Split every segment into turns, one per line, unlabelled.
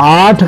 8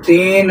3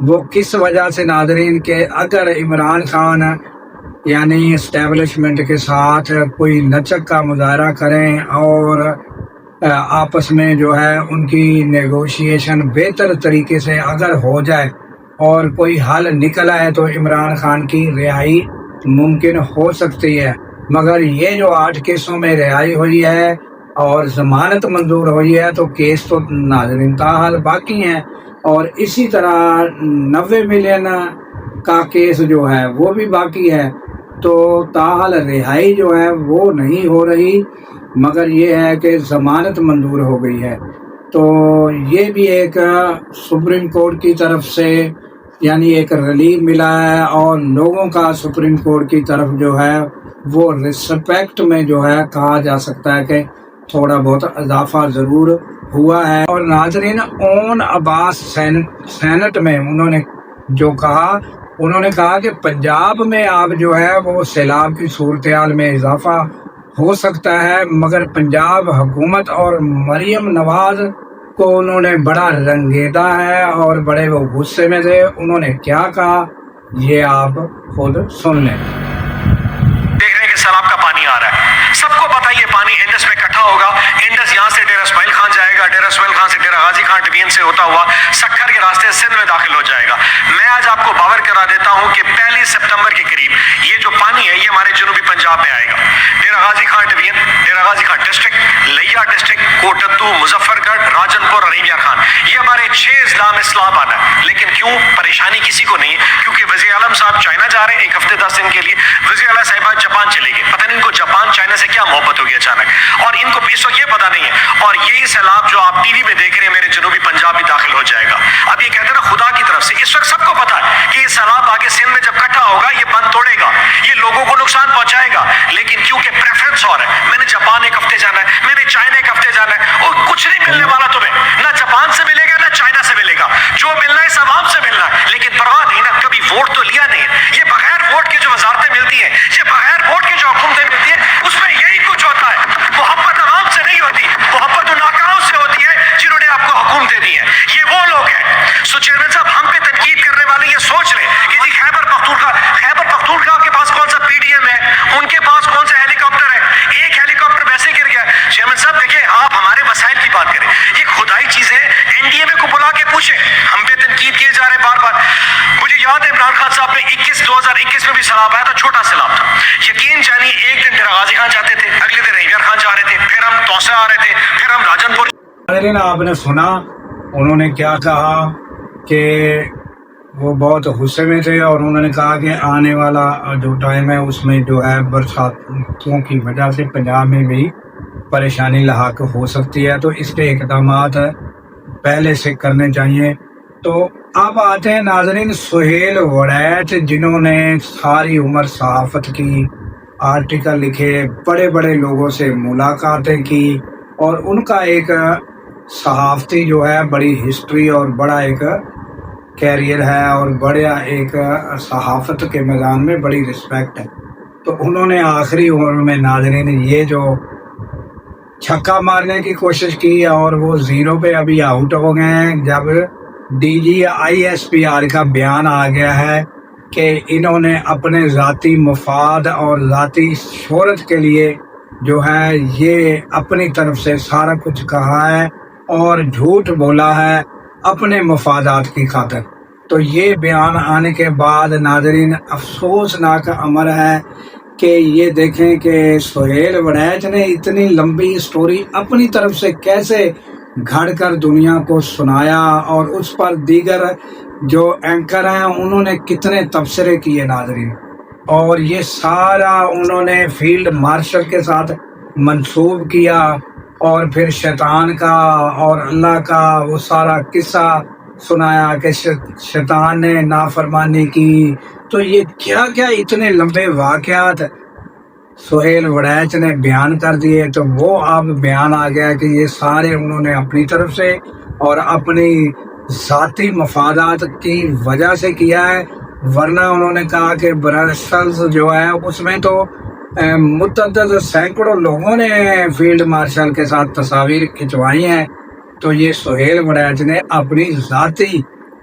وہ کس وجہ سے ناظرین کہ اگر عمران خان یعنی اسٹیبلشمنٹ کے ساتھ کوئی لچک کا مظاہرہ کریں اور آپس میں جو ہے ان کی نیگوشیشن بہتر طریقے سے اگر ہو جائے اور کوئی حل نکل آئے تو عمران خان کی رہائی ممکن ہو سکتی ہے، مگر یہ جو 8 کیسوں میں رہائی ہوئی ہے اور ضمانت منظور ہوئی ہے تو کیس تو ناظرین تاحال باقی ہیں، اور اسی طرح 90 ملین کا کیس جو ہے وہ بھی باقی ہے، تو تاحال رہائی جو ہے وہ نہیں ہو رہی، مگر یہ ہے کہ ضمانت منظور ہو گئی ہے۔ تو یہ بھی ایک سپریم کورٹ کی طرف سے یعنی ایک ریلیف ملا ہے، اور لوگوں کا سپریم کورٹ کی طرف جو ہے وہ رسپیکٹ میں جو ہے کہا جا سکتا ہے کہ تھوڑا بہت اضافہ ضرور ہوا ہے۔ اور ناظرین اون عباس سینٹ میں انہوں نے کہا کہ پنجاب میں آپ جو ہے وہ سیلاب کی صورتحال میں اضافہ ہو سکتا ہے، مگر پنجاب حکومت اور مریم نواز کو انہوں نے بڑا رنگیدہ ہے اور بڑے وہ غصے میں تھے۔ انہوں نے کیا کہا یہ آپ خود سن لیں۔
دیکھ رہے ہیں کہ سیلاب کا پانی آ رہا ہے، سب کو پتا یہ پانی انڈس میں اکٹھا ہوگا، انڈس یہاں سے ڈیرہ اسماعیل خان جائے گا، ڈیرہ اسماعیل خان سے ڈیرہ غازی خان ڈوین سے ہوتا ہوا سکھر کے راستے سندھ میں داخل ہو جائے گا۔ میں آج آپ کو باور کرا دیتا ہوں کہ 1 سپتمبر کے قریب یہ جو پانی ہے یہ ہمارے جنوبی پنجاب میں آئے گا۔ ڈیرہ غازی خان ڈوین، ڈیرہ غازی خان ڈسٹرکٹ، لیا ڈسٹرکٹ، کوٹدو، مظفر گڑھ، راجن پور اور رحیم یار خان، یہ ہمارے 6 اضلاع میں سیلاب آنا ہے۔ لیکن کیوں پریشانی کسی کو نہیں ہے؟ کیونکہ وزیر اعظم صاحب چائنا جا رہے ہیں 1 ہفتے 10 دن کے لیے، وزیر اعلیٰ صاحبہ جاپان چلے گئے، پتہ نہیں ان کو جاپان چائنا سے کیا محبت ہوگی اچانک، اور ان کو اس وقت یہ پتہ نہیں ہے۔ اور یہی سیلاب جو آپ ٹی وی میں دیکھ رہے ہیں میرے جنوبی پنجاب بھی داخل ہو جائے گا۔ اب یہ کہتے ہیں نا خدا کی طرف سے، اس وقت سب کو پتا ہے کہ یہ سیلاب آگے سندھ میں جب اکٹھا ہوگا یہ بند توڑے گا، یہ لوگوں کو نقصان پہنچائے گا، لیکن کیونکہ پریفرنس اور ہے، میں نے جاپان 1 ہفتے جانا ہے، میں نے چائنا 1 ہفتے جانا ہے، اور کچھ نہیں ملنے والا تمہیں، نہ جاپان سے ملے گا نہ چائنا سے ملے گا، جو ملنا ہے سب عوام سے ملنا ہے، لیکن پرواہ نہیں نا، کبھی ووٹ تو لیا نہیں ہے۔ یہ بغیر ووٹ کے جو وزارتیں ملتی ہیں، یہ بغیر ووٹ کے جو حکومتیں ملتی ہیں، اس میں یہی کچھ ہوتا ہے، محبت عوام سے نہیں ہوتی، محبت ان ناکاروں سے ہوتی ہے جنہوں نے آپ کو حکومتیں دی ہیں، یہ وہ لوگ ہیں۔ سو چیئرمین صاحب ہم پہ تنقید کرنے والے یہ سوچ لیں کہ جی خیبر پختونخوا کے پاس کون سا پی ڈی ایم ہے، ان کے پاس کون سا ہیلی کاپٹر ہے، ایک ہیلی کاپٹر ویسے گر گیا۔ چیئرمین صاحب دیکھیں آپ ہمارے وسائل کی بات کریں، یہ خدائی چیزیں این ڈی اے میں کو بلا کے پوچھیں، ہم پہ تنقید کیے جا رہے ہیں بار بار۔ مجھے یاد ہے عمران خان صاحب نے 2021 میں بھی سیلاب آیا تھا، چھوٹا سیلاب تھا، یقین جانی ایک دن ڈیرہ غازی خان جاتے تھے، اگلے دن رحیم یار خان جا رہے تھے، پھر ہم توسہ آ رہے تھے، پھر ہم راجن پور۔
آپ نے سنا انہوں نے کیا کہا کہ وہ بہت غصے میں تھے، اور انہوں نے کہا کہ آنے والا جو ٹائم ہے اس میں جو ہے برساتوں کی وجہ سے پنجاب میں بھی پریشانی لاحق ہو سکتی ہے، تو اس کے اقدامات پہلے سے کرنے چاہیے۔ تو اب آتے ہیں ناظرین سہیل وڑیچ، جنہوں نے ساری عمر صحافت کی، آرٹیکل لکھے، بڑے بڑے لوگوں سے ملاقاتیں کی، اور ان کا ایک صحافتی جو ہے بڑی ہسٹری اور بڑا ایک کیریئر ہے، اور بڑا ایک صحافت کے میدان میں بڑی رسپیکٹ ہے۔ تو انہوں نے آخری عمر میں ناظرین یہ جو چھکا مارنے کی کوشش کی، اور وہ 0 پہ ابھی آؤٹ ہو گئے ہیں، جب ڈی جی ISPR کا بیان آ گیا ہے کہ انہوں نے اپنے ذاتی مفاد اور ذاتی شہرت کے لیے جو ہے یہ اپنی طرف سے سارا کچھ کہا ہے اور جھوٹ بولا ہے اپنے مفادات کی خاطر۔ تو یہ بیان آنے کے بعد ناظرین افسوسناک امر ہے کہ یہ دیکھیں کہ سہیل وڑیچ نے اتنی لمبی سٹوری اپنی طرف سے کیسے گھڑ کر دنیا کو سنایا، اور اس پر دیگر جو اینکر ہیں انہوں نے کتنے تبصرے کیے ناظرین، اور یہ سارا انہوں نے فیلڈ مارشل کے ساتھ منسوب کیا، اور پھر شیطان کا اور اللہ کا وہ سارا قصہ سنایا کہ شیطان نے نافرمانی کی۔ تو یہ کیا کیا اتنے لمبے واقعات سہیل وڑیچ نے بیان کر دیے، تو وہ اب بیان آ گیا کہ یہ سارے انہوں نے اپنی طرف سے اور اپنی ذاتی مفادات کی وجہ سے کیا ہے، ورنہ انہوں نے کہا کہ برسلز جو ہے اس میں تو متعدد سینکڑوں لوگوں نے فیلڈ مارشل کے ساتھ تصاویر کھنچوائی ہیں، تو یہ سہیل وڑیچ نے اپنی ذاتی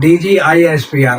DGISPR